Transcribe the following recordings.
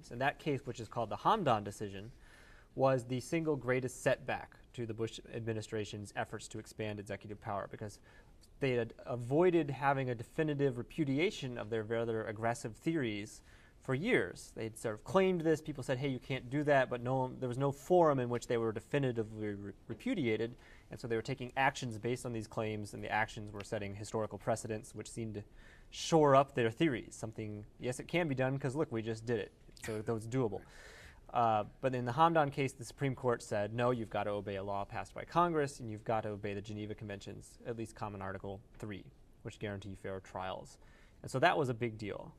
administrations. And that case, which is called the Hamdam decision, was the single greatest setback to the Bush administration's efforts to expand executive power, because they had avoided having a definitive repudiation of their rather aggressive theories for years. They'd sort of claimed this. People said, hey, you can't do that, but there was no forum in which they were definitively repudiated, and so they were taking actions based on these claims, and the actions were setting historical precedents which seemed to shore up their theories. Something, yes, it can be done because, look, we just did it, so it was doable. But in the Hamdam case, the Supreme Court said, no, you've got to obey a law passed by Congress, and you've got to obey the Geneva Conventions, at least Common Article 3, which guarantee fair trials. And so that was a big deal.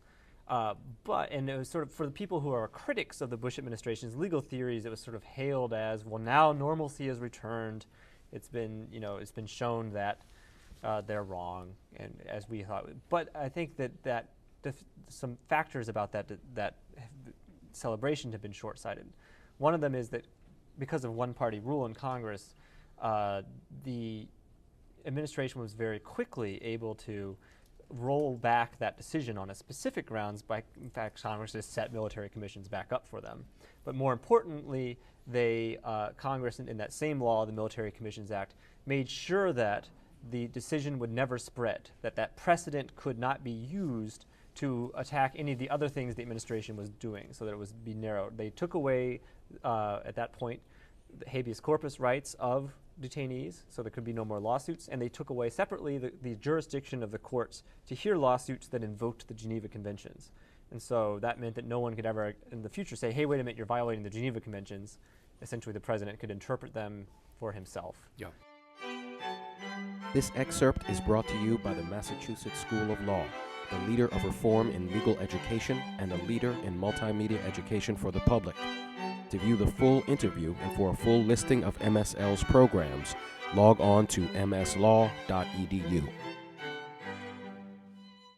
And it was sort of, for the people who are critics of the Bush administration's legal theories, it was sort of hailed as, well, now normalcy has returned. It's been shown that they're wrong, and as we thought. But I think that some factors about that celebration have been short-sighted. One of them is that because of one-party rule in Congress, the administration was very quickly able to roll back that decision on a specific grounds by, in fact, Congress just set military commissions back up for them. But more importantly, Congress, in that same law, the Military Commissions Act, made sure that the decision would never spread, that precedent could not be used to attack any of the other things the administration was doing, so that it was be narrowed. They took away, at that point, the habeas corpus rights of detainees, so there could be no more lawsuits, and they took away separately the jurisdiction of the courts to hear lawsuits that invoked the Geneva Conventions. And so that meant that no one could ever in the future say, hey, wait a minute, you're violating the Geneva Conventions. Essentially, the president could interpret them for himself. Yeah. This excerpt is brought to you by the Massachusetts School of Law, the leader of reform in legal education and a leader in multimedia education for the public. To view the full interview and for a full listing of MSL's programs, log on to mslaw.edu.